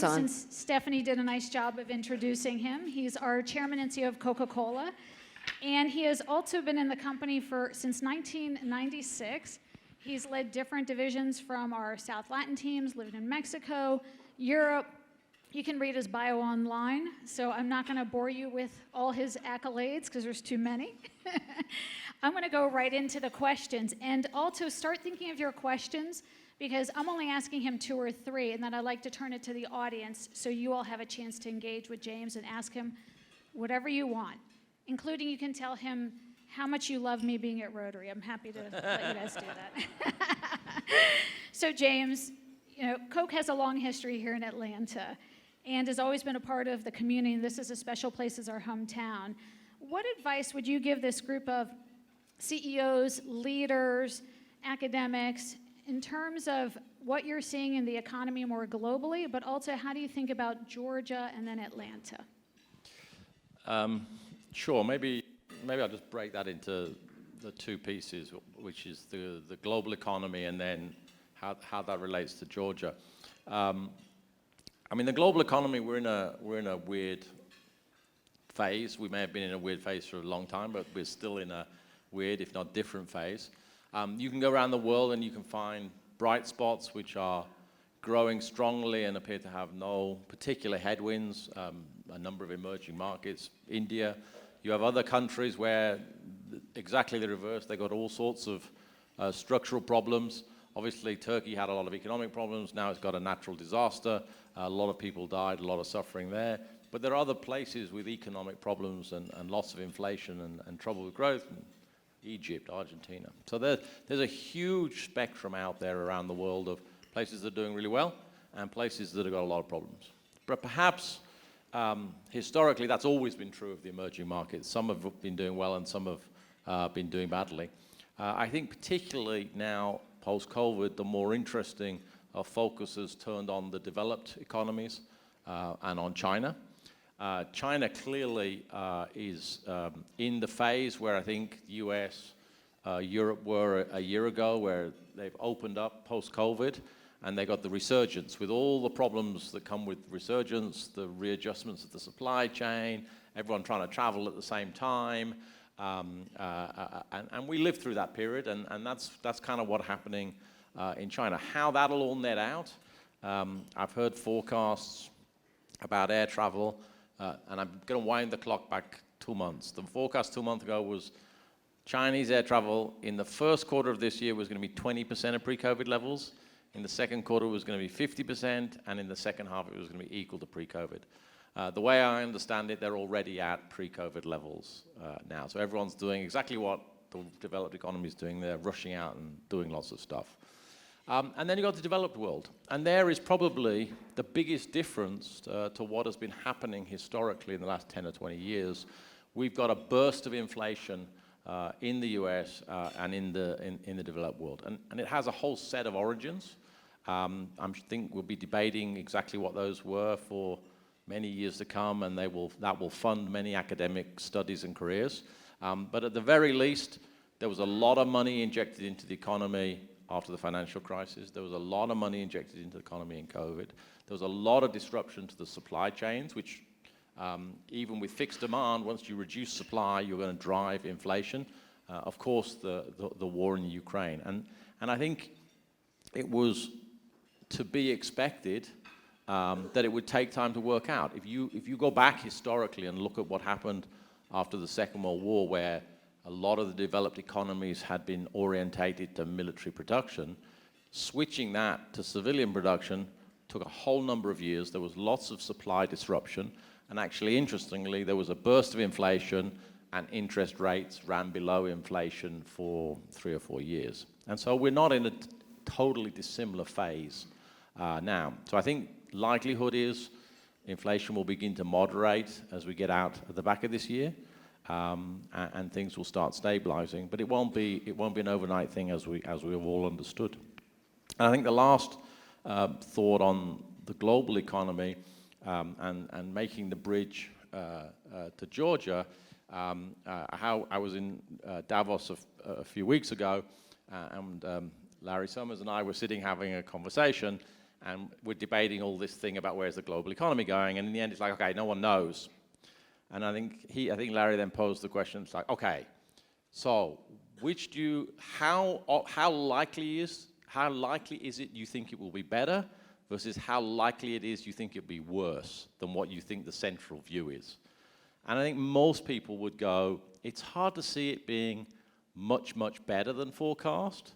James, since Stephanie did a nice job of introducing him. He's our chairman and CEO of Coca-Cola, and he has also been in the company since 1996. He's led different divisions from our South Latin teams, lived in Mexico, Europe. You can read his bio online, so I'm not going to bore you with all his accolades because there's too many. I'm going to go right into the questions, and also start thinking of your questions because I'm only asking him 2 or 3, and then I'd like to turn it to the audience so you all have a chance to engage with James and ask him whatever you want, including you can tell him how much you love me being at Rotary. I'm happy to let you guys do that. So James, Coke has a long history here in Atlanta and has always been a part of the community, and this is a special place as our hometown. What advice would you give this group of CEOs, leaders, academics, in terms of what you're seeing in the economy more globally, but also how do you think about Georgia and then Atlanta? Sure, maybe I'll just break that into the 2 pieces, which is the global economy and then how that relates to Georgia. I mean, the global economy, we're in a weird phase. We may have been in a weird phase for a long time, but we're still in a weird, if not different phase. You can go around the world and you can find bright spots which are growing strongly and appear to have no particular headwinds. A number of emerging markets, India. You have other countries where exactly the reverse. They got all sorts of structural problems. Obviously, Turkey had a lot of economic problems. Now it's got a natural disaster. A lot of people died, a lot of suffering there. But there are other places with economic problems and lots of inflation and trouble with growth. Egypt, Argentina. So there's a huge spectrum out there around the world of places that are doing really well and places that have got a lot of problems. But perhaps historically that's always been true of the emerging markets. Some have been doing well and some have been doing badly. I think particularly now post-COVID, the more interesting focus has turned on the developed economies and on China. China clearly is in the phase where I think the US, Europe were a year ago, where they've opened up post-COVID and they got the resurgence with all the problems that come with resurgence, the readjustments of the supply chain, everyone trying to travel at the same time. And we lived through that period, and that's kind of what's happening in China. How that'll all net out, I've heard forecasts about air travel, and I'm going to wind the clock back 2 months. The forecast 2 months ago was Chinese air travel in the first quarter of this year was going to be 20% of pre-COVID levels. In the second quarter, it was going to be 50%, and in the second half, it was going to be equal to pre-COVID. The way I understand it, they're already at pre-COVID levels now. So everyone's doing exactly what the developed economy is doing. They're rushing out and doing lots of stuff. And then you've got the developed world. And there is probably the biggest difference to what has been happening historically in the last 10 or 20 years. We've got a burst of inflation in the US and in the developed world. And it has a whole set of origins. I think we'll be debating exactly what those were for many years to come, and that will fund many academic studies and careers. But at the very least, there was a lot of money injected into the economy after the financial crisis. There was a lot of money injected into the economy in COVID. There was a lot of disruption to the supply chains, which even with fixed demand, once you reduce supply, you're going to drive inflation. Of course, the war in Ukraine. And I think it was to be expected that it would take time to work out. If you go back historically and look at what happened after the Second World War, where a lot of the developed economies had been orientated to military production, switching that to civilian production took a whole number of years. There was lots of supply disruption, and actually, interestingly, there was a burst of inflation, and interest rates ran below inflation for 3 or 4 years. And so we're not in a totally dissimilar phase now. So I think likelihood is inflation will begin to moderate as we get out at the back of this year, and things will start stabilizing. But it won't be an overnight thing, as we have all understood. And I think the last thought on the global economy and making the bridge to Georgia. How I was in Davos a few weeks ago, and Larry Summers and I were sitting having a conversation, and we're debating all this thing about where's the global economy going, and in the end, it's like, okay, no one knows. And I think Larry then posed the question, it's like, okay, so how likely is it you think it will be better versus how likely it is you think it'll be worse than what you think the central view is? And I think most people would go, it's hard to see it being much, much better than forecast,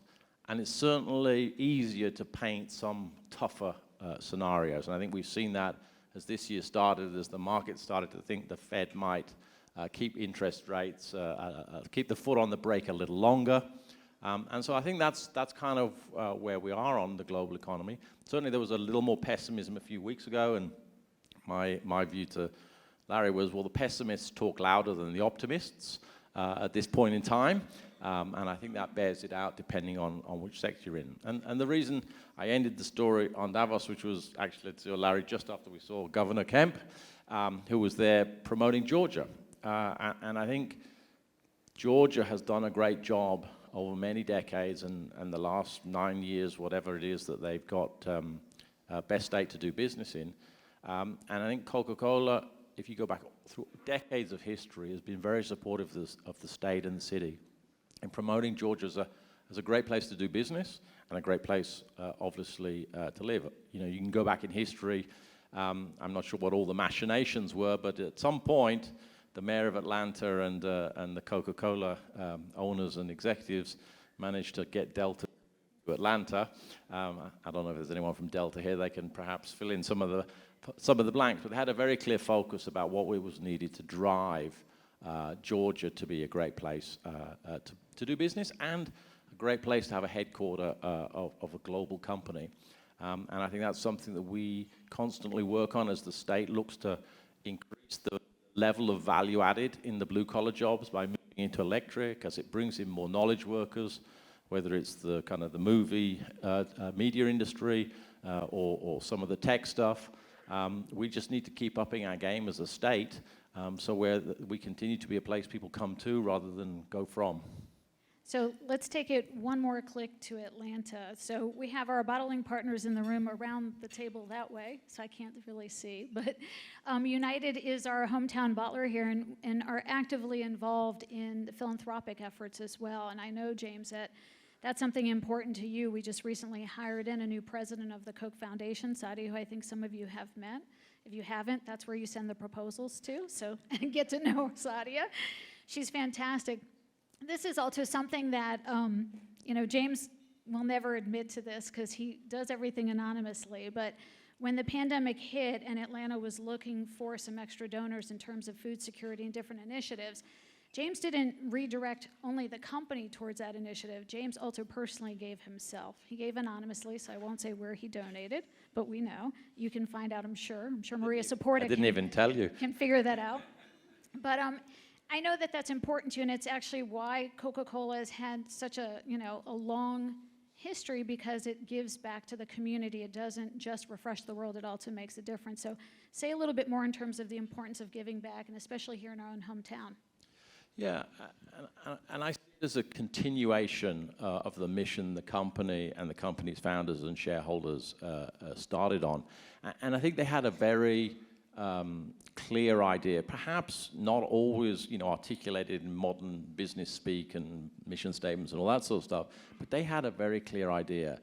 and it's certainly easier to paint some tougher scenarios. And I think we've seen that as this year started, as the market started to think the Fed might keep interest rates, keep the foot on the brake a little longer. And so I think that's kind of where we are on the global economy. Certainly there was a little more pessimism a few weeks ago, and my view to Larry was, well, the pessimists talk louder than the optimists at this point in time. And I think that bears it out depending on which sector you're in. And the reason I ended the story on Davos, which was actually to Larry just after we saw Governor Kemp, who was there promoting Georgia. And I think Georgia has done a great job over many decades, and the last 9 years, whatever it is that they've got best state to do business in. And I think Coca-Cola, if you go back through decades of history, has been very supportive of the state and the city, and promoting Georgia as a great place to do business and a great place, obviously, to live. You know, you can go back in history. I'm not sure what all the machinations were, but at some point, the mayor of Atlanta and the Coca-Cola owners and executives managed to get Delta to Atlanta. I don't know if there's anyone from Delta here. They can perhaps fill in some of the blanks, but they had a very clear focus about what was needed to drive Georgia to be a great place to do business and a great place to have a headquarter of a global company. And I think that's something that we constantly work on as the state looks to increase the level of value added in the blue-collar jobs by moving into electric, as it brings in more knowledge workers, whether it's the kind of the movie media industry or some of the tech stuff. We just need to keep upping our game as a state, so we continue to be a place people come to rather than go from. So let's take it one more click to Atlanta. So we have our bottling partners in the room around the table that way, so I can't really see. But United is our hometown bottler here and are actively involved in the philanthropic efforts as well. And I know, James, that's something important to you. We just recently hired in a new president of the Coke Foundation, Sadia, who I think some of you have met. If you haven't, that's where you send the proposals to, so get to know Sadia. She's fantastic. This is also something that, James will never admit to this because he does everything anonymously, but when the pandemic hit and Atlanta was looking for some extra donors in terms of food security and different initiatives, James didn't redirect only the company towards that initiative. James also personally gave himself. He gave anonymously, so I won't say where he donated, but we know. You can find out, I'm sure. I'm sure Maria Supporta I didn't even tell you. Can figure that out. But I know that that's important to you, and it's actually why Coca-Cola has had such a long history, because it gives back to the community. It doesn't just refresh the world, it also makes a difference. So say a little bit more in terms of the importance of giving back, and especially here in our own hometown. Yeah, and I see it as a continuation of the mission the company and the company's founders and shareholders started on. And I think they had a very clear idea, perhaps not always, articulated in modern business speak and mission statements and all that sort of stuff, but they had a very clear idea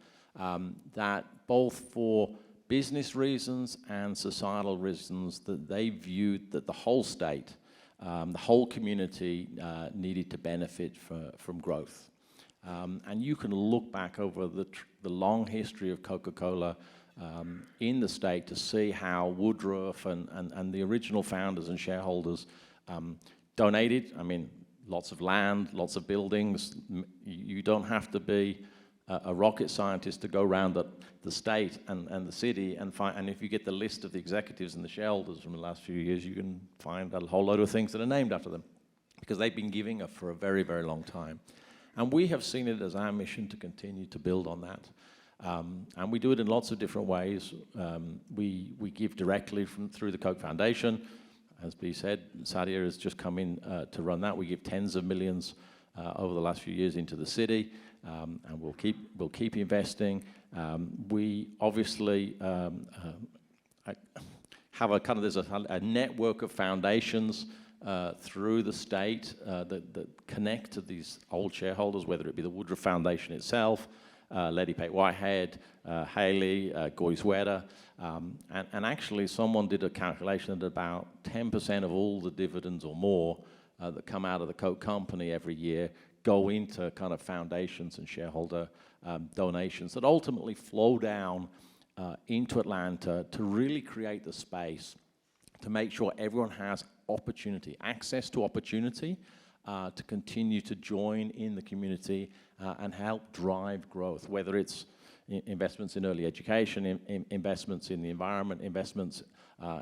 that both for business reasons and societal reasons, that they viewed that the whole state, the whole community needed to benefit from growth. And you can look back over the long history of Coca-Cola in the state to see how Woodruff and the original founders and shareholders donated. I mean, lots of land, lots of buildings. You don't have to be a rocket scientist to go around the state and the city and find, and if you get the list of the executives and the shareholders from the last few years, you can find a whole load of things that are named after them, because they've been giving for a very, very long time. And we have seen it as our mission to continue to build on that. And we do it in lots of different ways. We give directly through the Coke Foundation. As B said, Sadia has just come in to run that. We give tens of millions over the last few years into the city, and we'll keep investing. We obviously have there's a network of foundations through the state that connect to these old shareholders, whether it be the Woodruff Foundation itself, Lady Pate Whitehead, Haley, Goizueta, and actually someone did a calculation that about 10% of all the dividends or more that come out of the Coke company every year go into kind of foundations and shareholder donations that ultimately flow down into Atlanta to really create the space to make sure everyone has opportunity, access to opportunity, to continue to join in the community and help drive growth, whether it's investments in early education, investments in the environment, investments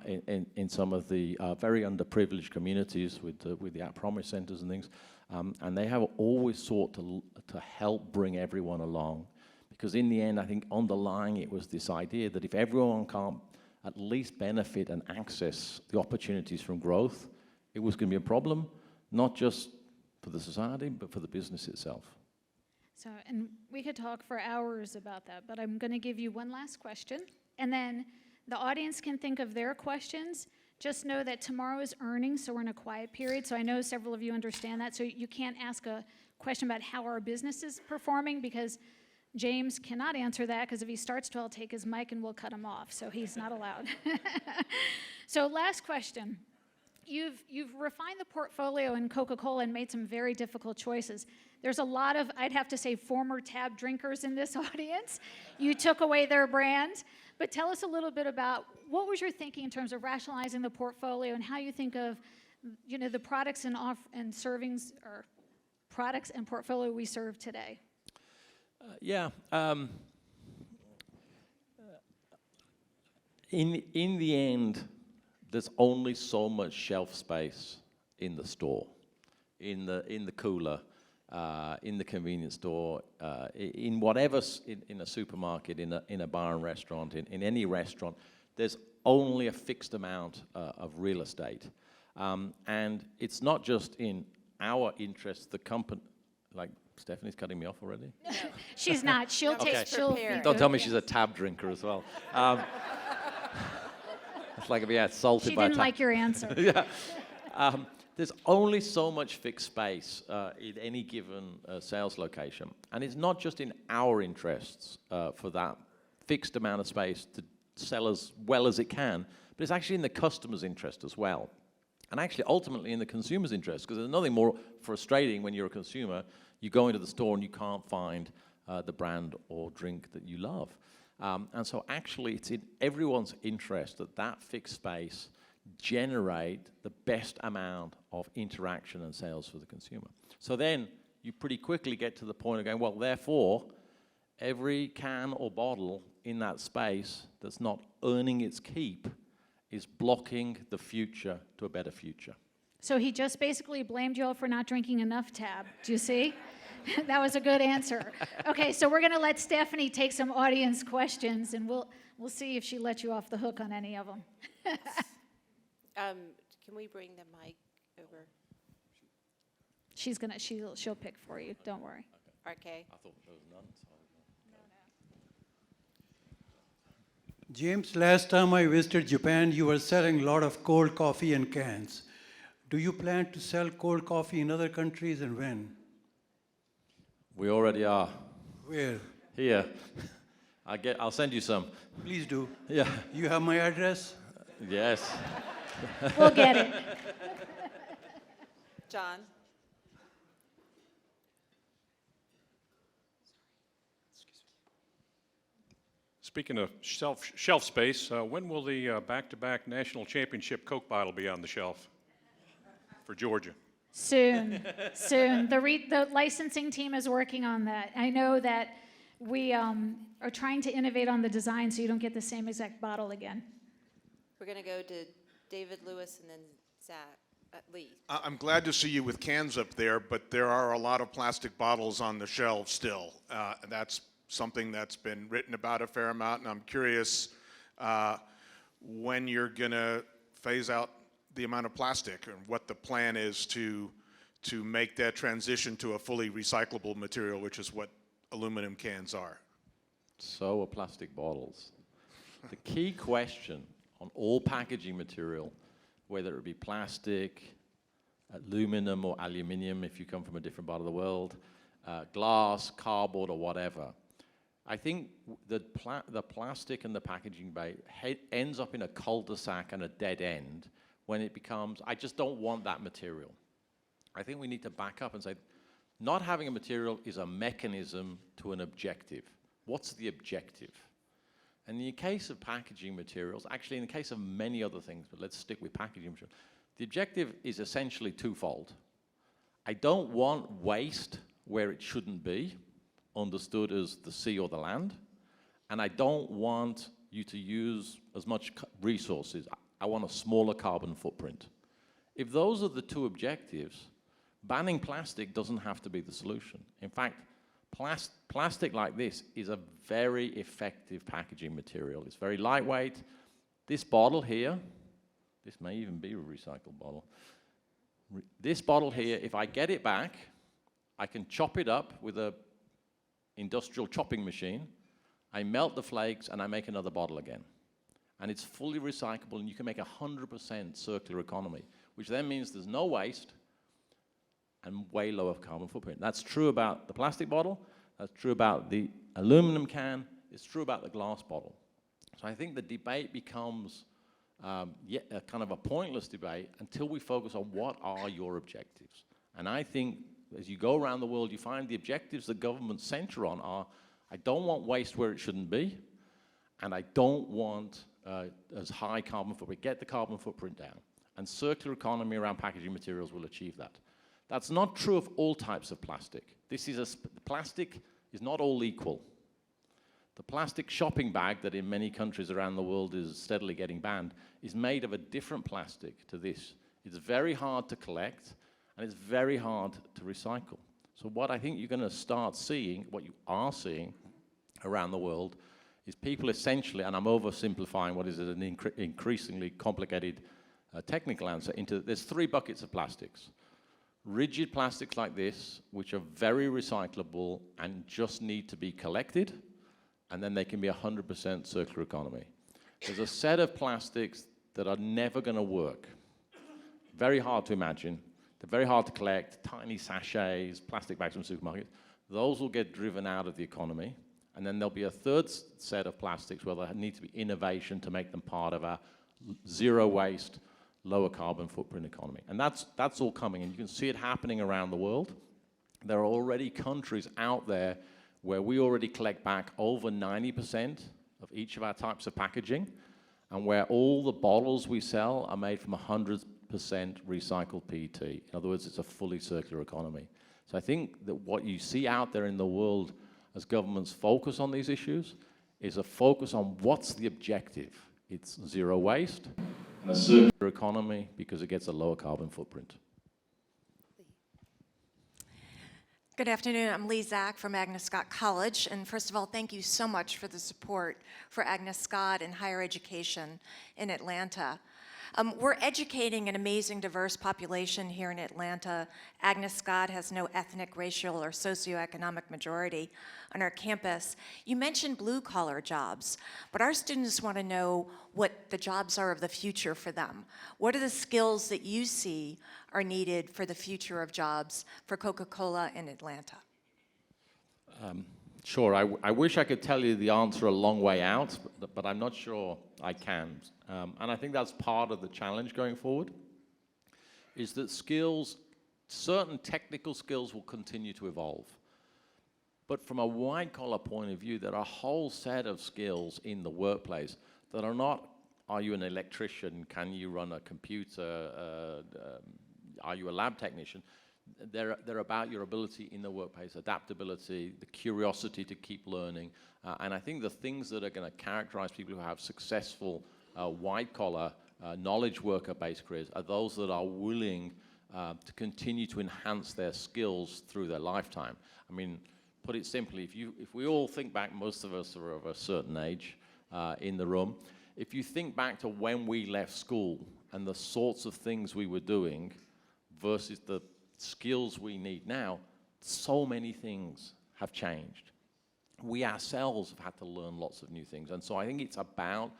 in some of the very underprivileged communities with the at-promise centers and things. And they have always sought to help bring everyone along. Because in the end, I think underlying it was this idea that if everyone can't at least benefit and access the opportunities from growth, it was going to be a problem, not just for the society, but for the business itself. So, and we could talk for hours about that, but I'm going to give you one last question, and then the audience can think of their questions. Just know that tomorrow is earnings, so we're in a quiet period, so I know several of you understand that, so you can't ask a question about how our business is performing, because James cannot answer that, because if he starts to, I'll take his mic and we'll cut him off, so he's not allowed. So last question. You've refined the portfolio in Coca-Cola and made some very difficult choices. There's a lot of, I'd have to say, former Tab drinkers in this audience. You took away their brand. But tell us a little bit about what was your thinking in terms of rationalizing the portfolio and how you think of, the products and servings, or products and portfolio we serve today. In the end, there's only so much shelf space in the store, in the cooler, in the convenience store, in whatever, in a supermarket, in a bar and restaurant, in any restaurant. There's only a fixed amount of real estate, and it's not just in our interest. The company, like Stephanie's cutting me off already. No, she's not. She'll take. Don't tell me she's a Tab drinker as well. It's like if assaulted by a Tab. She didn't like your answer. Yeah. There's only so much fixed space in any given sales location. And it's not just in our interests for that fixed amount of space to sell as well as it can, but it's actually in the customer's interest as well. And actually, ultimately, in the consumer's interest, because there's nothing more frustrating when you're a consumer. You go into the store and you can't find the brand or drink that you love. And so actually, it's in everyone's interest that that fixed space generate the best amount of interaction and sales for the consumer. So then you pretty quickly get to the point of going, well, therefore, every can or bottle in that space that's not earning its keep is blocking the future to a better future. So he just basically blamed you all for not drinking enough Tab. Do you see? That was a good answer. Okay, so we're going to let Stephanie take some audience questions, and we'll see if she lets you off the hook on any of them. Can we bring the mic over? She'll pick for you. Don't worry. Okay. I thought there was none. James, last time I visited Japan, you were selling a lot of cold coffee in cans. Do you plan to sell cold coffee in other countries, and when? We already are. Where? Here. I'll send you some. Please do. Yeah. You have my address? Yes. We'll get it. John? Speaking of shelf space, when will the back-to-back national championship Coke bottle be on the shelf for Georgia? Soon. The licensing team is working on that. I know that we are trying to innovate on the design so you don't get the same exact bottle again. We're going to go to David Lewis and then Zach Lee. I'm glad to see you with cans up there, but there are a lot of plastic bottles on the shelves still. That's something that's been written about a fair amount, and I'm curious when you're going to phase out the amount of plastic and what the plan is to to make that transition to a fully recyclable material, which is what aluminum cans are? So are plastic bottles. The key question on all packaging material, whether it be plastic, aluminum or aluminium if you come from a different part of the world, glass, cardboard or whatever, I think the plastic and the packaging ends up in a cul-de-sac and a dead end when it becomes, I just don't want that material. I think we need to back up and say, not having a material is a mechanism to an objective. What's the objective? And in the case of packaging materials, actually in the case of many other things, but let's stick with packaging materials, the objective is essentially twofold. I don't want waste where it shouldn't be, understood as the sea or the land, and I don't want you to use as much resources. I want a smaller carbon footprint. If those are the two objectives, banning plastic doesn't have to be the solution. In fact, plastic like this is a very effective packaging material. It's very lightweight. This bottle here, this may even be a recycled bottle. This bottle here, if I get it back, I can chop it up with an industrial chopping machine. I melt the flakes and I make another bottle again. And it's fully recyclable and you can make 100% circular economy, which then means there's no waste and way lower carbon footprint. That's true about the plastic bottle, that's true about the aluminum can, it's true about the glass bottle. So I think the debate becomes a kind of a pointless debate until we focus on what are your objectives. And I think as you go around the world, you find the objectives the governments center on are, I don't want waste where it shouldn't be, and I don't want as high carbon footprint, get the carbon footprint down. And circular economy around packaging materials will achieve that. That's not true of all types of plastic. Plastic is not all equal. The plastic shopping bag that in many countries around the world is steadily getting banned is made of a different plastic to this. It's very hard to collect and it's very hard to recycle. So what I think you're going to start seeing, what you are seeing around the world, is people essentially, and I'm oversimplifying what is an increasingly complicated technical answer, there's 3 buckets of plastics. Rigid plastics like this, which are very recyclable and just need to be collected, and then they can be 100% circular economy. There's a set of plastics that are never going to work. Very hard to imagine. They're very hard to collect, tiny sachets, plastic bags from supermarkets. Those will get driven out of the economy. And then there'll be a third set of plastics where there needs to be innovation to make them part of a zero waste, lower carbon footprint economy. And that's all coming, and you can see it happening around the world. There are already countries out there where we already collect back over 90% of each of our types of packaging, and where all the bottles we sell are made from 100% recycled PET. In other words, it's a fully circular economy. So I think that what you see out there in the world as governments focus on these issues is a focus on what's the objective. It's zero waste and a circular economy because it gets a lower carbon footprint. Good afternoon. I'm Lee Zach from Agnes Scott College. And first of all, thank you so much for the support for Agnes Scott and higher education in Atlanta. We're educating an amazing, diverse population here in Atlanta. Agnes Scott has no ethnic, racial, or socioeconomic majority on our campus. You mentioned blue-collar jobs, but our students want to know what the jobs are of the future for them. What are the skills that you see are needed for the future of jobs for Coca-Cola in Atlanta? Sure, I wish I could tell you the answer a long way out, but I'm not sure I can. And I think that's part of the challenge going forward, is that skills, certain technical skills will continue to evolve. But from a white-collar point of view, there are a whole set of skills in the workplace that are not, are you an electrician, can you run a computer, are you a lab technician? They're about your ability in the workplace, adaptability, the curiosity to keep learning. And I think the things that are going to characterize people who have successful white-collar, knowledge worker-based careers are those that are willing to continue to enhance their skills through their lifetime. I mean, put it simply, if we all think back, most of us are of a certain age in the room, if you think back to when we left school and the sorts of things we were doing versus the skills we need now, so many things have changed. We ourselves have had to learn lots of new things. And so I think it's about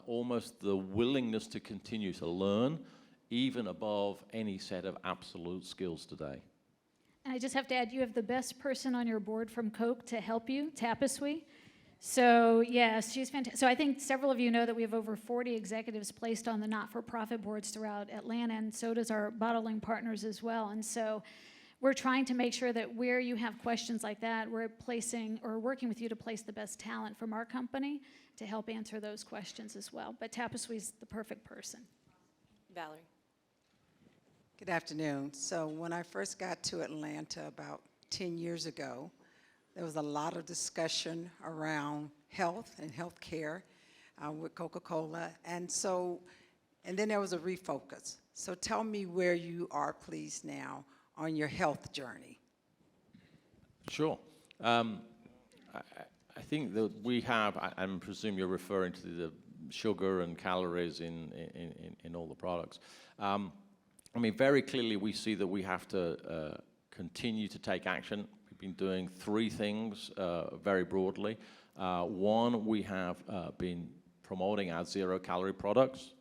almost the willingness to continue to learn, even above any set of absolute skills today. And I just have to add, you have the best person on your board from Coke to help you, Tapaswi. So yes, she's fantastic. So I think several of you know that we have over 40 executives placed on the not-for-profit boards throughout Atlanta, and so does our bottling partners as well. And so we're trying to make sure that where you have questions like that, we're placing or working with you to place the best talent from our company to help answer those questions as well. But Tapaswi's the perfect person. Valerie. Good afternoon. So when I first got to Atlanta about 10 years ago, there was a lot of discussion around health and health care with Coca-Cola. And then there was a refocus. So tell me where you are, please, now on your health journey. Sure. I think that we have, I presume you're referring to the sugar and calories in all the products. I mean, very clearly we see that we have to continue to take action. We've been doing three things very broadly. One, we have been promoting our zero-calorie products.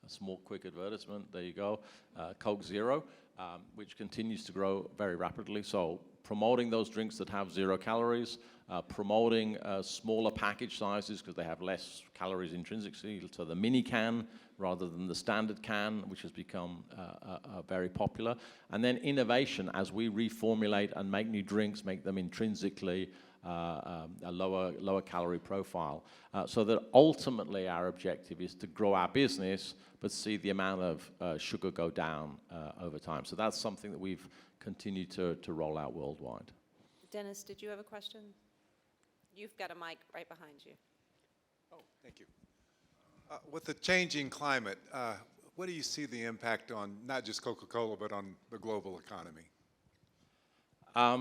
A small, quick advertisement, there you go. Coke Zero, which continues to grow very rapidly. So promoting those drinks that have 0 calories, promoting smaller package sizes because they have less calories intrinsically, so the mini can rather than the standard can, which has become very popular. And then innovation as we reformulate and make new drinks, make them intrinsically a lower calorie profile. So that ultimately our objective is to grow our business, but see the amount of sugar go down over time. So that's something that we've continued to roll out worldwide. Dennis, did you have a question? You've got a mic right behind you. Oh, thank you. With the changing climate, what do you see the impact on not just Coca-Cola, but on the global economy? I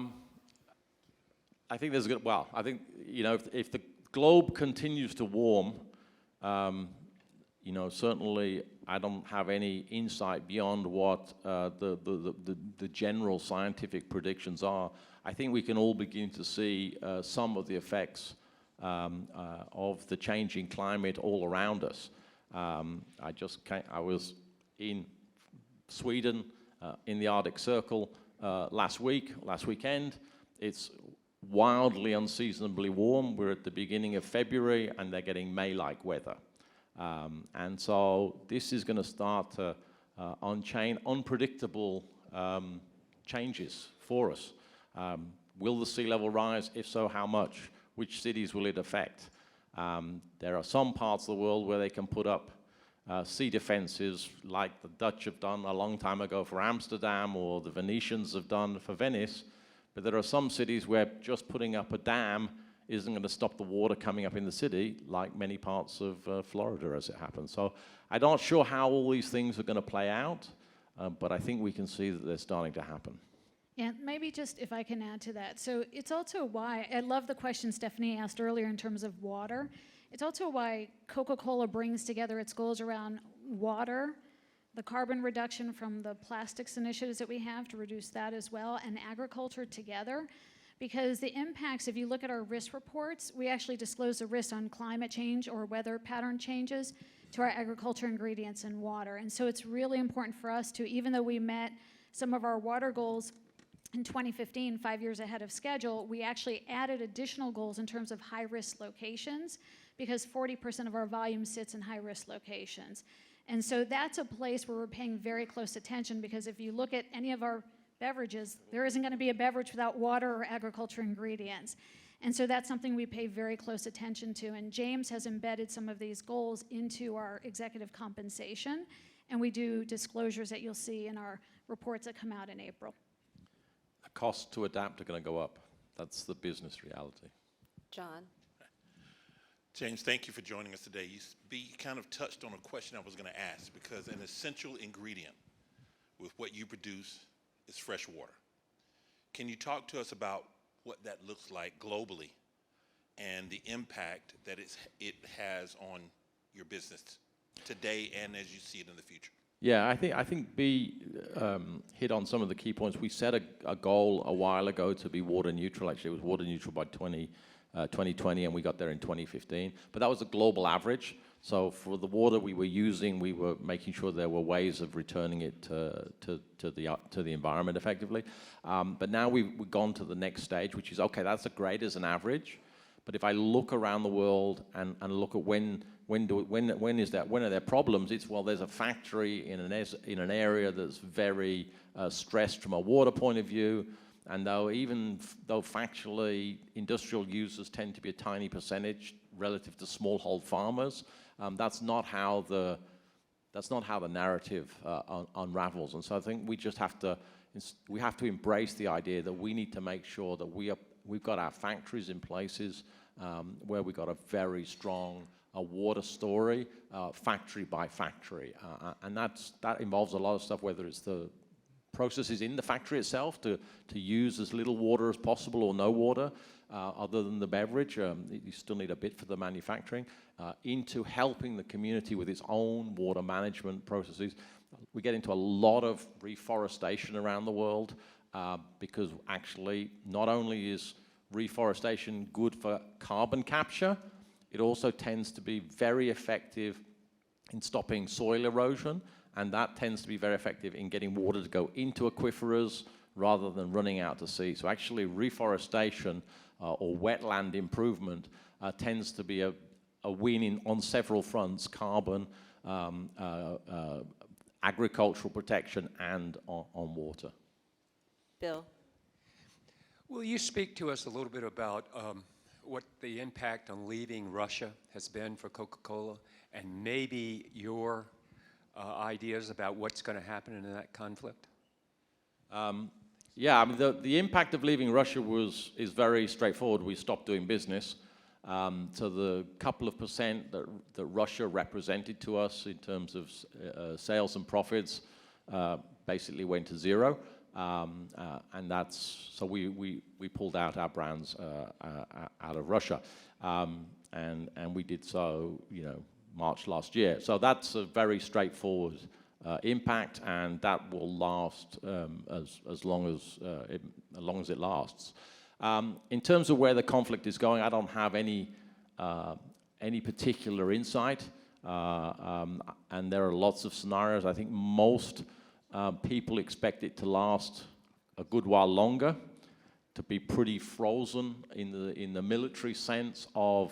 think there's I think, you know, if the globe continues to warm, you know, certainly I don't have any insight beyond what the general scientific predictions are. I think we can all begin to see some of the effects of the changing climate all around us. I was in Sweden in the Arctic Circle last weekend. It's wildly unseasonably warm. We're at the beginning of February and they're getting May-like weather. And so this is going to start to unchain unpredictable changes for us. Will the sea level rise? If so, how much? Which cities will it affect? There are some parts of the world where they can put up sea defenses like the Dutch have done a long time ago for Amsterdam or the Venetians have done for Venice. But there are some cities where just putting up a dam isn't going to stop the water coming up in the city, like many parts of Florida as it happens. So I'm not sure how all these things are going to play out, but I think we can see that they're starting to happen. Yeah, maybe just if I can add to that. So it's also why, I love the question Stephanie asked earlier in terms of water. It's also why Coca-Cola brings together its goals around water, the carbon reduction from the plastics initiatives that we have to reduce that as well, and agriculture together. Because the impacts, if you look at our risk reports, we actually disclose the risks on climate change or weather pattern changes to our agriculture, ingredients, and water. And so it's really important for us to, even though we met some of our water goals in 2015, 5 years ahead of schedule, we actually added additional goals in terms of high-risk locations because 40% of our volume sits in high-risk locations. And so that's a place where we're paying very close attention because if you look at any of our beverages, there isn't going to be a beverage without water or agriculture ingredients. And so that's something we pay very close attention to. And James has embedded some of these goals into our executive compensation. And we do disclosures that you'll see in our reports that come out in April. The costs to adapt are going to go up. That's the business reality. John? James, thank you for joining us today. You kind of touched on a question I was going to ask because an essential ingredient with what you produce is fresh water. Can you talk to us about what that looks like globally and the impact that it has on your business today and as you see it in the future? Yeah, I think B hit on some of the key points. We set a goal a while ago to be water neutral. Actually, it was water neutral by 2020, and we got there in 2015. But that was a global average. So for the water we were using, we were making sure there were ways of returning it to the environment effectively. But now we've gone to the next stage, which is, okay, that's great as an average. But if I look around the world and look at when are there problems, it's, well, there's a factory in an area that's very stressed from a water point of view, and though factually industrial users tend to be a tiny percentage relative to smallhold farmers, that's not how the narrative unravels. And so I think we just have to embrace the idea that we need to make sure that we've got our factories in places where we've got a very strong water story, factory by factory. And that involves a lot of stuff, whether it's the processes in the factory itself to use as little water as possible or no water, other than the beverage. You still need a bit for the manufacturing, into helping the community with its own water management processes. We get into a lot of reforestation around the world because actually not only is reforestation good for carbon capture, it also tends to be very effective in stopping soil erosion, and that tends to be very effective in getting water to go into aquifers rather than running out to sea. So actually reforestation or wetland improvement tends to be a win on several fronts: carbon, agricultural protection, and on water. Bill? Will you speak to us a little bit about what the impact on leaving Russia has been for Coca-Cola, and maybe your ideas about what's going to happen in that conflict? Yeah, I mean, the impact of leaving Russia is very straightforward. We stopped doing business. So the couple of percent that Russia represented to us in terms of sales and profits basically went to zero. And so we pulled out our brands out of Russia, and we did so, March last year. So that's a very straightforward impact, and that will last as long as it lasts. In terms of where the conflict is going, I don't have any particular insight, and there are lots of scenarios. I think most people expect it to last a good while longer, to be pretty frozen in the military sense of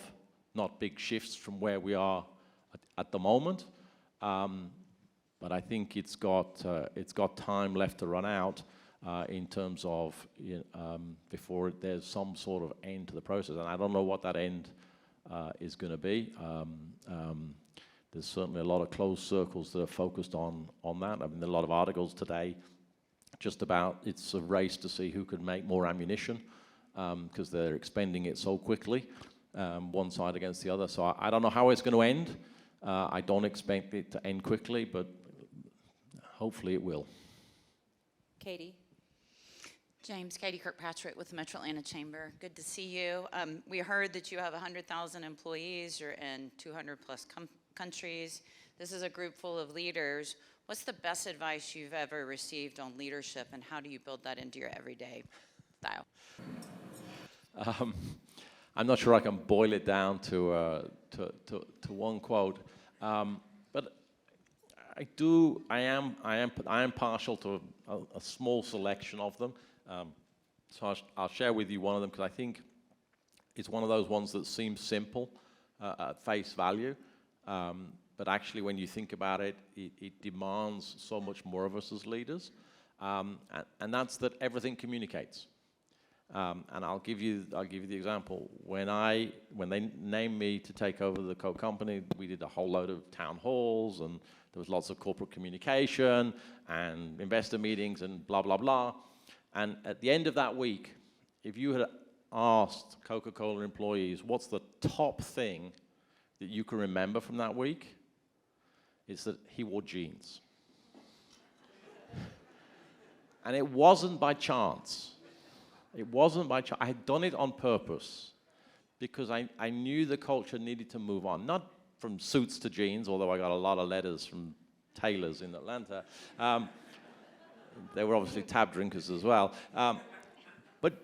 not big shifts from where we are at the moment. But I think it's got time left to run out in terms of before there's some sort of end to the process, and I don't know what that end is going to be. There's certainly a lot of closed circles that are focused on that. I mean, there are a lot of articles today just about it's a race to see who can make more ammunition because they're expending it so quickly, one side against the other. So I don't know how it's going to end. I don't expect it to end quickly, but hopefully it will. Katie? James, Katie Kirkpatrick with the Metro Atlanta Chamber. Good to see you. We heard that you have 100,000 employees. You're in 200 plus countries. This is a group full of leaders. What's the best advice you've ever received on leadership, and how do you build that into your everyday style? I'm not sure I can boil it down to one quote, but I am partial to a small selection of them. So I'll share with you one of them because I think it's one of those ones that seems simple at face value, but actually when you think about it, it demands so much more of us as leaders, and that's that everything communicates. And I'll give you the example. When they named me to take over the Coke company, we did a whole load of town halls, and there was lots of corporate communication and investor meetings and blah, blah, blah. And at the end of that week, if you had asked Coca-Cola employees, what's the top thing that you can remember from that week? It's that he wore jeans. And it wasn't by chance. It wasn't by chance. I had done it on purpose because I knew the culture needed to move on. Not from suits to jeans, although I got a lot of letters from tailors in Atlanta. They were obviously tab drinkers as well. But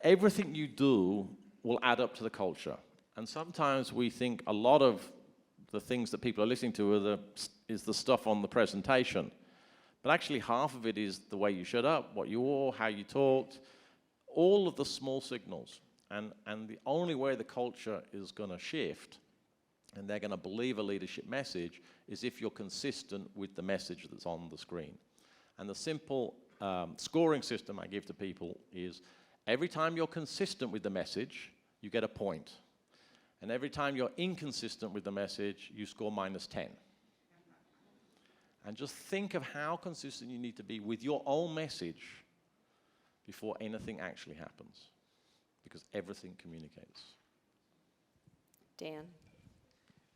everything you do will add up to the culture. And sometimes we think a lot of the things that people are listening to is the stuff on the presentation. But actually half of it is the way you shut up, what you wore, how you talked, all of the small signals. And the only way the culture is going to shift and they're going to believe a leadership message is if you're consistent with the message that's on the screen. And the simple scoring system I give to people is every time you're consistent with the message, you get a point. And every time you're inconsistent with the message, you score -10. And just think of how consistent you need to be with your own message before anything actually happens. Because everything communicates. Dan?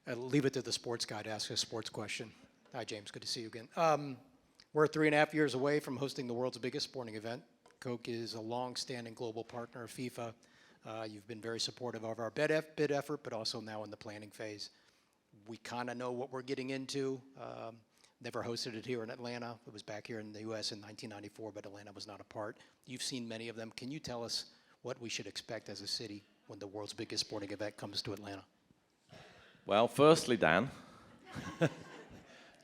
I'll leave it to the sports guy to ask a sports question. Hi, James. Good to see you again. We're 3.5 years away from hosting the world's biggest sporting event. Coke is a long-standing global partner of FIFA. You've been very supportive of our bid effort, but also now in the planning phase. We kind of know what we're getting into. Never hosted it here in Atlanta. It was back here in the U.S. in 1994, but Atlanta was not a part. You've seen many of them. Can you tell us what we should expect as a city when the world's biggest sporting event comes to Atlanta? Well, firstly, Dan,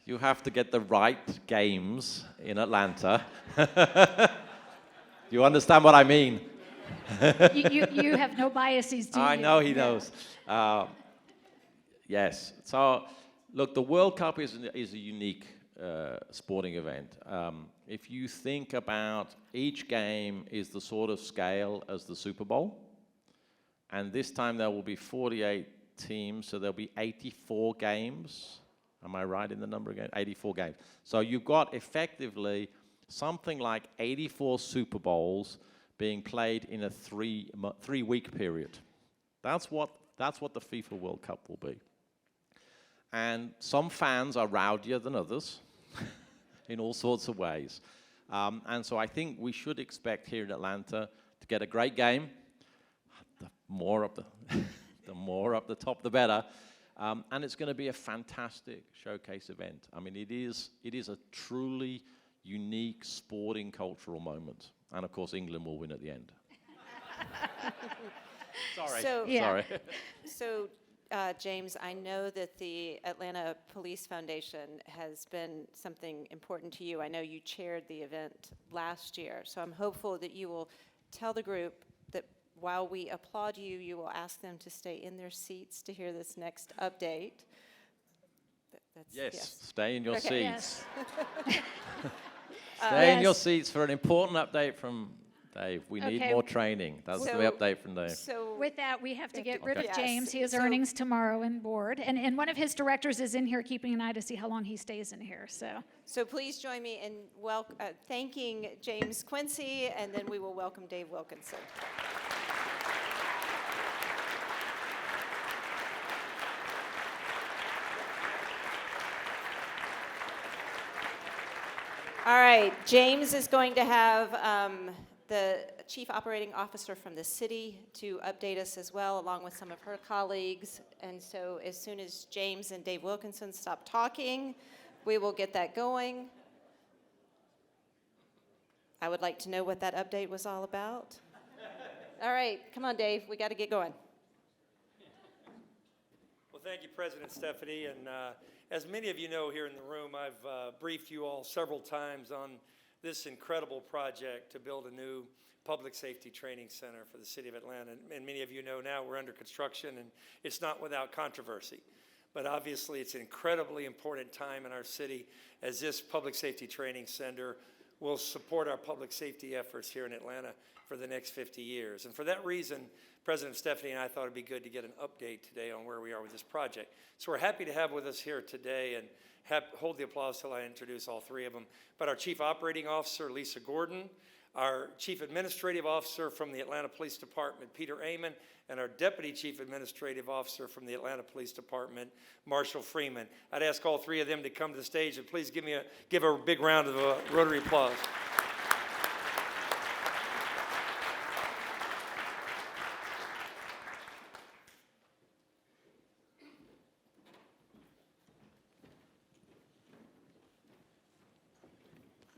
you have to get the right games in Atlanta. You understand what I mean? You have no biases, do you? I know he knows. Yes. So, look, the World Cup is a unique sporting event. If you think about each game is the sort of scale as the Super Bowl, and this time there will be 48 teams, so there'll be 84 games. Am I right in the number again? 84 games. So you've got effectively something like 84 Super Bowls being played in a three-week period. That's what the FIFA World Cup will be. And some fans are rowdier than others in all sorts of ways. And so I think we should expect here in Atlanta to get a great game. The more up the top, the better. And it's going to be a fantastic showcase event. I mean, it is a truly unique sporting cultural moment. And of course, England will win at the end. Sorry. Sorry. So, James, I know that the Atlanta Police Foundation has been something important to you. I know you chaired the event last year. So I'm hopeful that you will tell the group that while we applaud you, you will ask them to stay in their seats to hear this next update. Yes, stay in your seats. Yes. Stay in your seats for an important update from Dave. We need more training. That's the update from Dave. So with that, we have to get rid of Yes. James. He has earnings tomorrow and board. And one of his directors is in here keeping an eye to see how long he stays in here. So please join me in thanking James Quincey, and then we will welcome Dave Wilkinson. All right, James is going to have the Chief Operating Officer from the city to update us as well, along with some of her colleagues. And so as soon as James and Dave Wilkinson stop talking, we will get that going. I would like to know what that update was all about. All right, come on, Dave, we got to get going. Well, thank you, President Stephanie. And as many of you know here in the room, I've briefed you all several times on this incredible project to build a new public safety training center for the city of Atlanta. And many of you know now we're under construction, and it's not without controversy. But obviously, it's an incredibly important time in our city as this public safety training center will support our public safety efforts here in Atlanta for the next 50 years. And for that reason, President Stephanie and I thought it'd be good to get an update today on where we are with this project. So we're happy to have with us here today, and hold the applause till I introduce all three of them. But our Chief Operating Officer, Lisa Gordon, our Chief Administrative Officer from the Atlanta Police Department, Peter Amon, and our Deputy Chief Administrative Officer from the Atlanta Police Department, Marshall Freeman. I'd ask all three of them to come to the stage, and please give a big round of Rotary applause.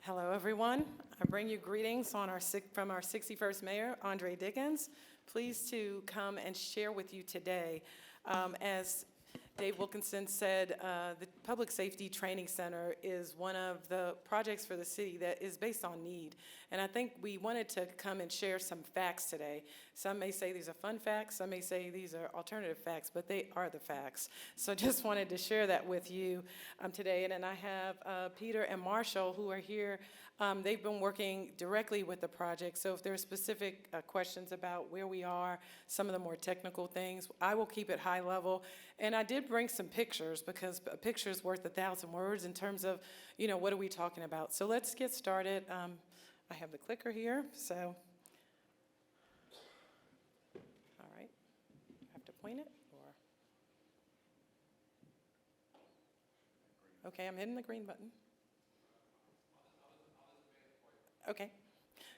Hello, everyone. I bring you greetings on from our 61st Mayor, Andre Dickens. Pleased to come and share with you today. As Dave Wilkinson said, the Public Safety Training Center is one of the projects for the city that is based on need. And I think we wanted to come and share some facts today. Some may say these are fun facts, some may say these are alternative facts, but they are the facts. So just wanted to share that with you today. And then I have Peter and Marshall who are here. They've been working directly with the project. So if there are specific questions about where we are, some of the more technical things, I will keep it high level. And I did bring some pictures because a picture is worth 1,000 words in terms of, you know, what are we talking about. So let's get started. I have the clicker here, so. All right, I have to point it, or? Okay, I'm hitting the green button. Okay,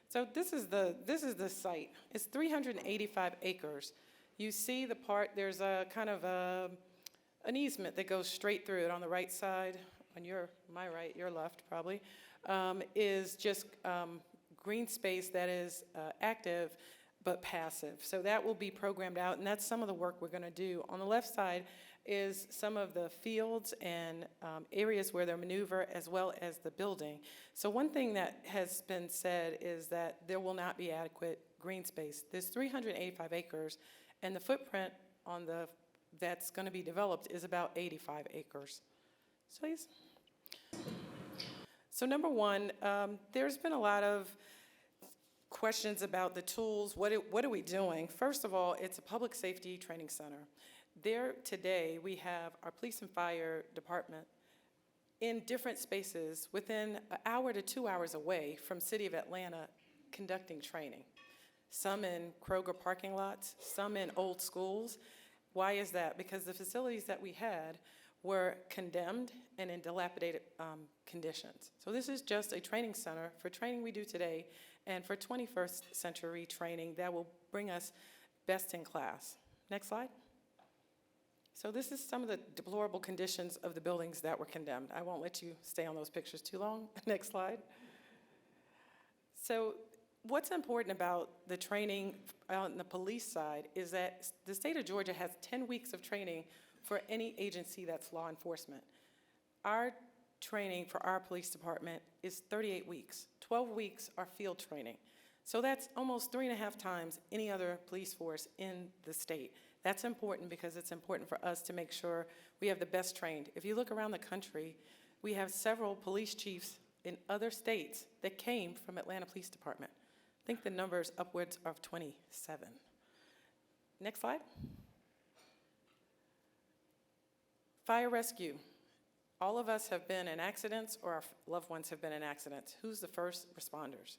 so this is the site. It's 385 acres. You see the part, there's a kind of an easement that goes straight through it on the right side, on my right, your left probably, is just green space that is active but passive. So that will be programmed out, and that's some of the work we're gonna do. On the left side is some of the fields and areas where they maneuver, as well as the building. So one thing that has been said is that there will not be adequate green space. There's 385 acres, and the footprint on that's gonna be developed is about 85 acres. So please. So number one, there's been a lot of questions about the tools. What are we doing? First of all, it's a public safety training center. There today, we have our police and fire department in different spaces within an hour to 2 hours away from City of Atlanta conducting training. Some in Kroger parking lots, some in old schools. Why is that? Because the facilities that we had were condemned and in dilapidated conditions. So this is just a training center for training we do today and for 21st century training that will bring us best in class. Next slide. So this is some of the deplorable conditions of the buildings that were condemned. I won't let you stay on those pictures too long. Next slide. So what's important about the training on the police side is that the state of Georgia has 10 weeks of training for any agency that's law enforcement. Our training for our police department is 38 weeks. 12 weeks are field training. So that's almost 3.5 times any other police force in the state. That's important because it's important for us to make sure we have the best trained. If you look around the country, we have several police chiefs in other states that came from Atlanta Police Department. I think the number is upwards of 27. Next slide. Fire rescue. All of us have been in accidents or our loved ones have been in accidents. Who's the first responders?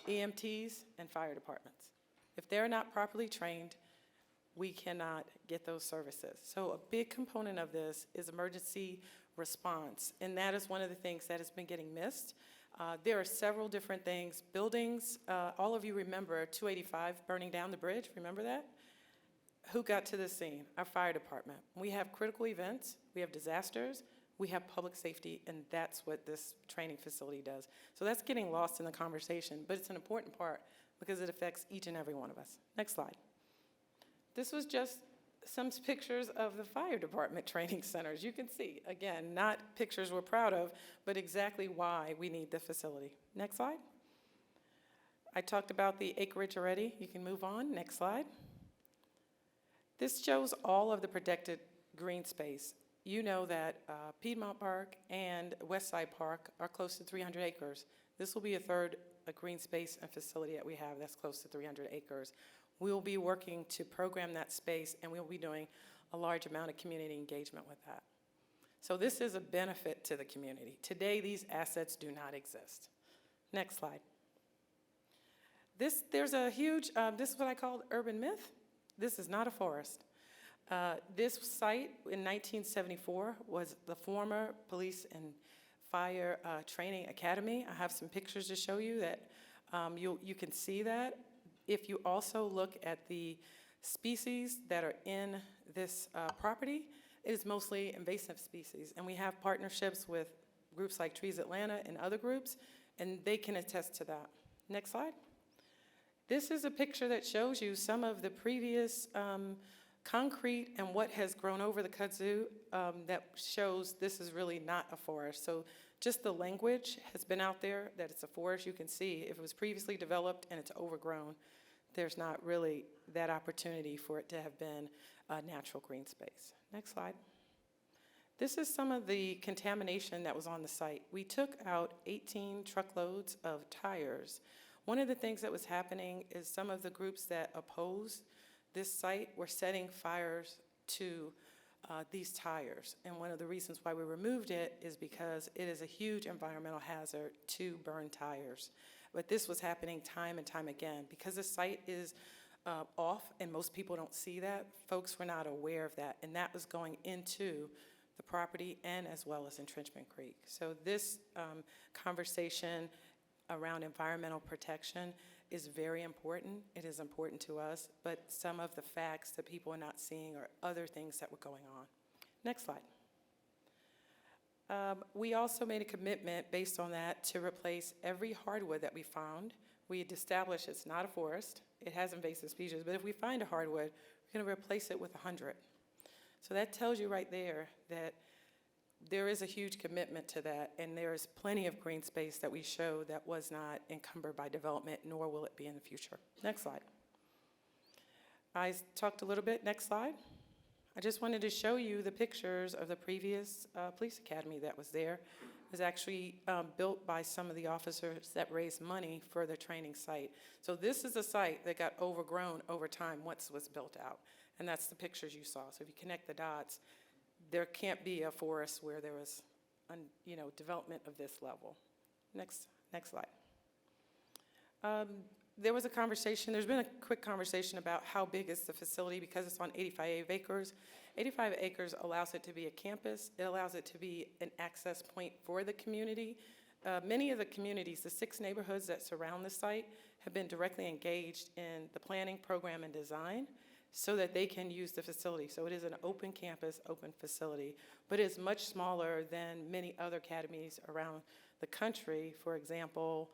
EMTs and fire departments. If they're not properly trained, we cannot get those services. So a big component of this is emergency response, and that is one of the things that has been getting missed. There are several different things. Buildings, all of you remember 285 burning down the bridge, remember that? Who got to the scene? Our fire department. We have critical events, we have disasters, we have public safety, and that's what this training facility does. So that's getting lost in the conversation, but it's an important part because it affects each and every one of us. Next slide. This was just some pictures of the fire department training centers. You can see, again, not pictures we're proud of, but exactly why we need the facility. Next slide. I talked about the acreage already. You can move on. Next slide. This shows all of the protected green space. You know that Piedmont Park and Westside Park are close to 300 acres. This will be a third green space and facility that we have that's close to 300 acres. We will be working to program that space, and we will be doing a large amount of community engagement with that. So this is a benefit to the community. Today, these assets do not exist. Next slide. There's a huge, this is what I call urban myth. This is not a forest. This site in 1974 was the former police and fire training academy. I have some pictures to show you that you can see that. If you also look at the species that are in this property, it is mostly invasive species. And we have partnerships with groups like Trees Atlanta and other groups and they can attest to that. Next slide. This is a picture that shows you some of the previous concrete and what has grown over the kudzu that shows this is really not a forest. So just the language has been out there that it's a forest. You can see if it was previously developed and it's overgrown, there's not really that opportunity for it to have been a natural green space. Next slide. This is some of the contamination that was on the site. We took out 18 truckloads of tires. One of the things that was happening is some of the groups that opposed this site were setting fires to these tires. And one of the reasons why we removed it is because it is a huge environmental hazard to burn tires. But this was happening time and time again. Because the site is off and most people don't see that, folks were not aware of that. And that was going into the property and as well as Entrenchment Creek. So this conversation around environmental protection is very important. It is important to us, but some of the facts that people are not seeing are other things that were going on. Next slide. We also made a commitment based on that to replace every hardwood that we found. We had established it's not a forest. It has invasive species, but if we find a hardwood, we're going to replace it with 100. So that tells you right there that there is a huge commitment to that, and there is plenty of green space that we show that was not encumbered by development, nor will it be in the future. Next slide. I talked a little bit. Next slide. I just wanted to show you the pictures of the previous police academy that was there. It was actually built by some of the officers that raised money for the training site. So this is a site that got overgrown over time once it was built out, and that's the pictures you saw. So if you connect the dots, there can't be a forest where there was, development of this level. Next slide. There was a conversation, there's been a quick conversation about how big is the facility because it's on 85 acres. 85 acres allows it to be a campus. It allows it to be an access point for the community. Many of the communities, the 6 neighborhoods that surround the site, have been directly engaged in the planning, program, and design so that they can use the facility. So it is an open campus, open facility, but it's much smaller than many other academies around the country. For example,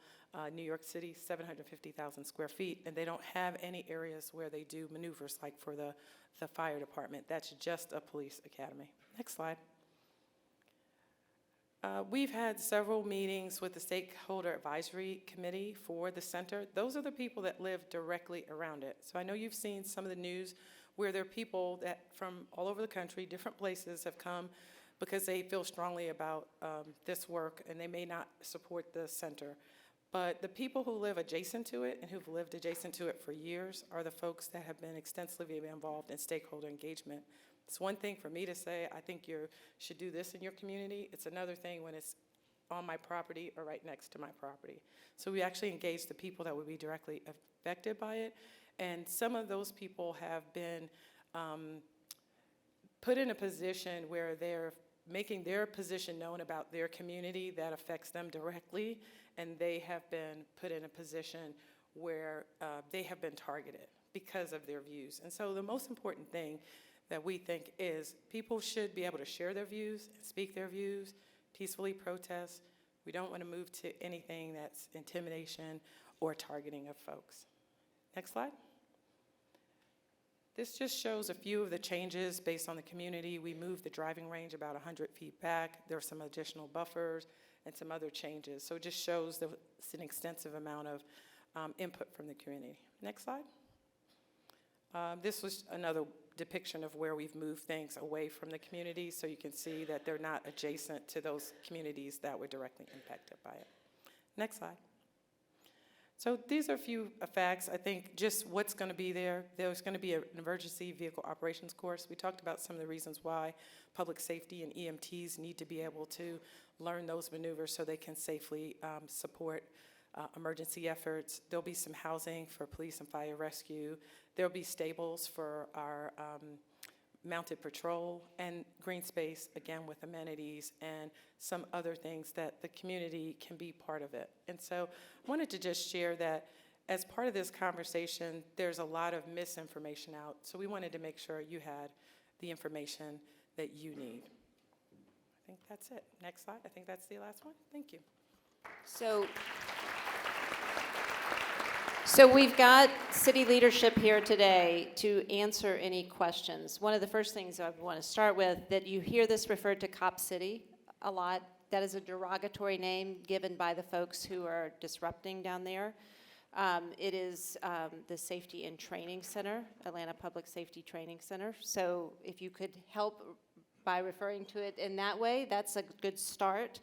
New York City, 750,000 square feet, and they don't have any areas where they do maneuvers like for the fire department. That's just a police academy. Next slide. We've had several meetings with the Stakeholder Advisory Committee for the center. Those are the people that live directly around it. So I know you've seen some of the news where there are people that from all over the country, different places have come because they feel strongly about this work and they may not support the center. But the people who live adjacent to it and who've lived adjacent to it for years are the folks that have been extensively involved in stakeholder engagement. It's one thing for me to say, I think you should do this in your community. It's another thing when it's on my property or right next to my property. So we actually engage the people that would be directly affected by it. And some of those people have been put in a position where they're making their position known about their community that affects them directly, and they have been put in a position where they have been targeted because of their views. And so the most important thing that we think is people should be able to share their views, speak their views, peacefully protest. We don't want to move to anything that's intimidation or targeting of folks. Next slide. This just shows a few of the changes based on the community. We moved the driving range about 100 feet back. There are some additional buffers and some other changes. So it just shows that it's an extensive amount of input from the community. Next slide. This was another depiction of where we've moved things away from the community, so you can see that they're not adjacent to those communities that were directly impacted by it. Next slide. So these are a few facts. I think just what's going to be there. There's going to be an emergency vehicle operations course. We talked about some of the reasons why public safety and EMTs need to be able to learn those maneuvers so they can safely support emergency efforts. There'll be some housing for police and fire rescue. There'll be stables for our mounted patrol and green space, again, with amenities and some other things that the community can be part of it. And so I wanted to just share that as part of this conversation, there's a lot of misinformation out. So we wanted to make sure you had the information that you need. I think that's it. Next slide. I think that's the last one. Thank you. So we've got city leadership here today to answer any questions. One of the first things I want to start with, that you hear this referred to Cop City a lot. That is a derogatory name given by the folks who are disrupting down there. It is the Safety and Training Center, Atlanta Public Safety Training Center. So if you could help by referring to it in that way, that's a good start.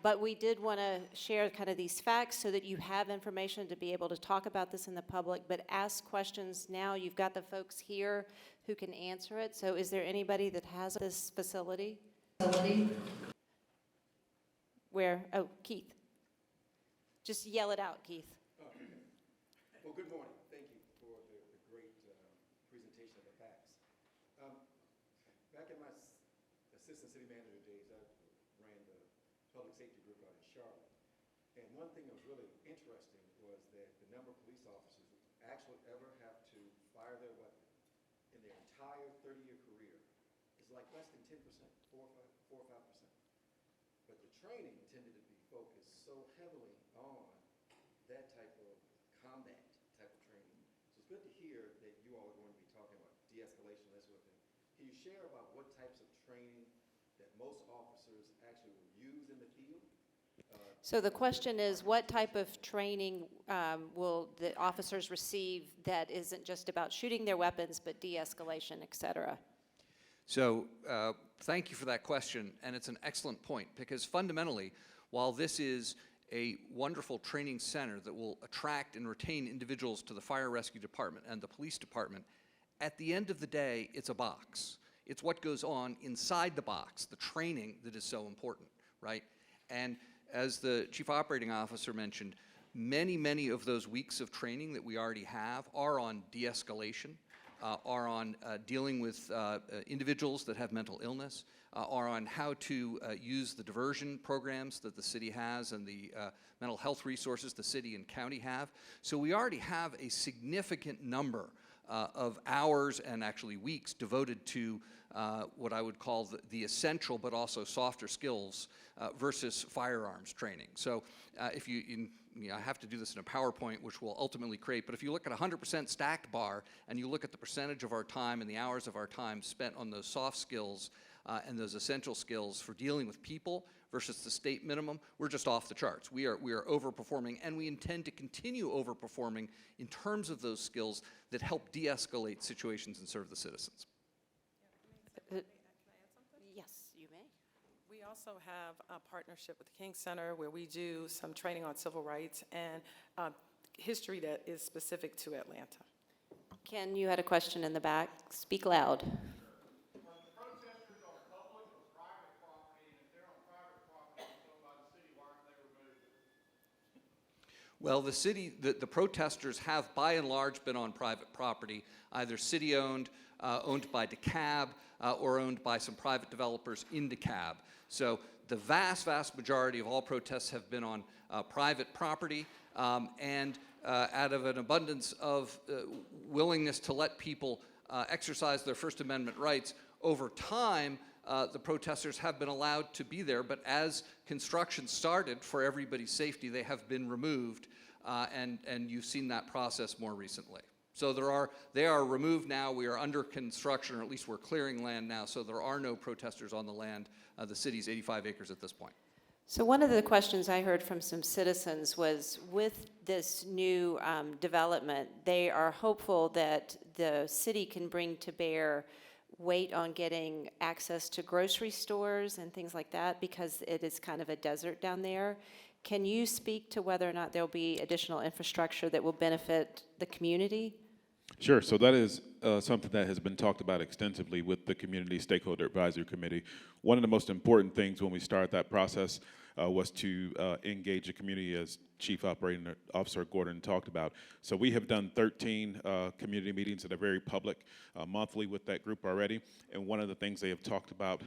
But we did want to share kind of these facts so that you have information to be able to talk about this in the public, but ask questions now. You've got the folks here who can answer it. So is there anybody that has this facility? Where? Oh, Keith. Just yell it out, Keith. Well, good morning. Thank you for the great presentation of the facts. Back in my assistant city manager days, I ran the public safety group out in Charlotte. And one thing that was really interesting was that the number of police officers who actually ever have to fire their weapon in their entire 30-year career is like less than 10%, 4 or 5%. But the training tended to be focused so heavily on that type of combat type of training. So it's good to hear that you all are going to be talking about de-escalation, that sort of thing. Can you share about what types of training that most officers actually will use in the field? So the question is, what type of training will the officers receive that isn't just about shooting their weapons, but de-escalation, et cetera? So thank you for that question, and it's an excellent point, because fundamentally, while this is a wonderful training center that will attract and retain individuals to the fire rescue department and the police department, at the end of the day, it's a box. It's what goes on inside the box, the training that is so important, right? And as the chief operating officer mentioned, many of those weeks of training that we already have are on de-escalation, are on dealing with individuals that have mental illness, are on how to use the diversion programs that the city has and the mental health resources the city and county have. So we already have a significant number of hours and actually weeks devoted to what I would call the essential but also softer skills versus firearms training. So if I have to do this in a PowerPoint, which we'll ultimately create, but if you look at a 100% stacked bar and you look at the percentage of our time and the hours of our time spent on those soft skills and those essential skills for dealing with people versus the state minimum, we're just off the charts. We are overperforming, and we intend to continue overperforming in terms of those skills that help de-escalate situations and serve the citizens. Yes, you may. We also have a partnership with the King Center where we do some training on civil rights and history that is specific to Atlanta. Ken, you had a question in the back. Speak loud. Well, the protesters have by and large been on private property, either city-owned, owned by DeKalb, or owned by some private developers in DeKalb. So the vast majority of all protests have been on private property, and out of an abundance of willingness to let people exercise their First Amendment rights, over time, the protesters have been allowed to be there, but as construction started for everybody's safety, they have been removed, and you've seen that process more recently. So they are removed now. We are under construction, or at least we're clearing land now, so there are no protesters on the land. The city's 85 acres at this point. So one of the questions I heard from some citizens was, with this new development, they are hopeful that the city can bring to bear weight on getting access to grocery stores and things like that, because it is kind of a desert down there. Can you speak to whether or not there'll be additional infrastructure that will benefit the community? Sure. So that is something that has been talked about extensively with the Community Stakeholder Advisory Committee. One of the most important things when we started that process was to engage the community as Chief Operating Officer Gordon talked about. So we have done 13 community meetings that are very public monthly with that group already. And one of the things they have talked about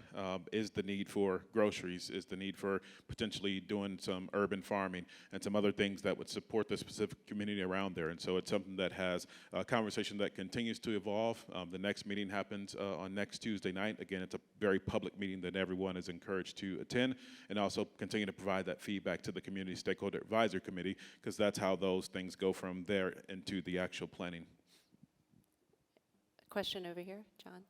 is the need for groceries, is the need for potentially doing some urban farming and some other things that would support the specific community around there. And so it's something that has a conversation that continues to evolve. The next meeting happens on next Tuesday night. Again, it's a very public meeting that everyone is encouraged to attend, and also continue to provide that feedback to the Community Stakeholder Advisory Committee, because that's how those things go from there into the actual planning. Question over here, John.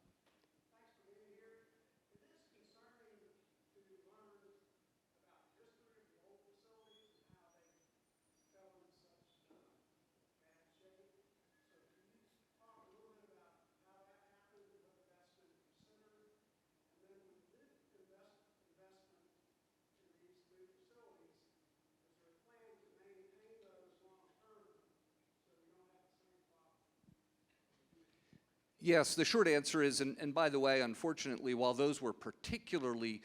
Yes, the short answer is, and by the way, unfortunately, while those were particularly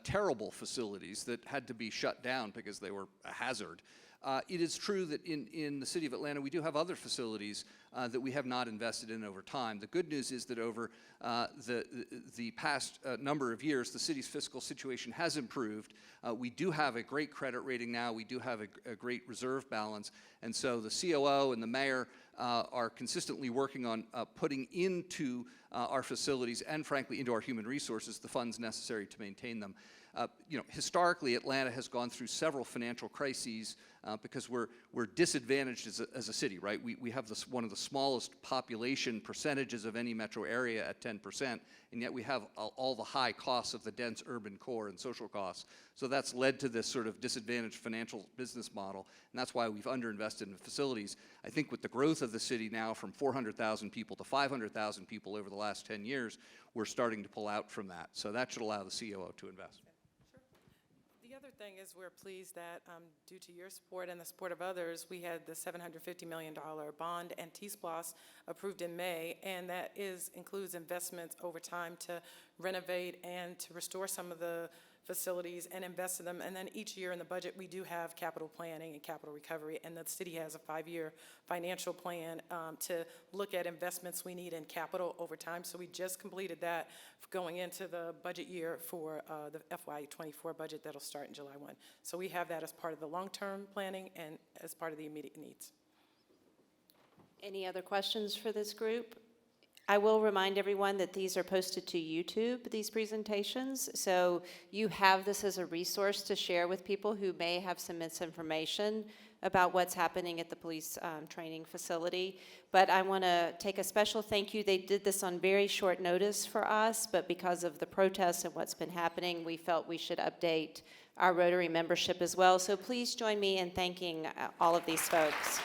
terrible facilities that had to be shut down because they were a hazard, it is true that in the city of Atlanta, we do have other facilities that we have not invested in over time. The good news is that over the past number of years, the city's fiscal situation has improved. We do have a great credit rating now. We do have a great reserve balance. And so the COO and the mayor are consistently working on putting into our facilities and, frankly, into our human resources the funds necessary to maintain them. Historically, Atlanta has gone through several financial crises because we're disadvantaged as a city, right? We have one of the smallest population percentages of any metro area at 10%, and yet we have all the high costs of the dense urban core and social costs. So that's led to this sort of disadvantaged financial business model, and that's why we've underinvested in facilities. I think with the growth of the city now from 400,000 people to 500,000 people over the last 10 years, we're starting to pull out from that. So that should allow the COO to invest. The other thing is we're pleased that due to your support and the support of others, we had the $750 million bond and T-SPLOS approved in May, and that includes investments over time to renovate and to restore some of the facilities and invest in them. And then each year in the budget, we do have capital planning and capital recovery, and the city has a 5-year financial plan to look at investments we need in capital over time. So we just completed that going into the budget year for the FY24 budget that'll start in July 1. So we have that as part of the long-term planning and as part of the immediate needs. Any other questions for this group? I will remind everyone that these are posted to YouTube, these presentations, so you have this as a resource to share with people who may have some misinformation about what's happening at the police training facility. But I want to take a special thank you. They did this on very short notice for us, but because of the protests and what's been happening, we felt we should update our Rotary membership as well. So please join me in thanking all of these folks.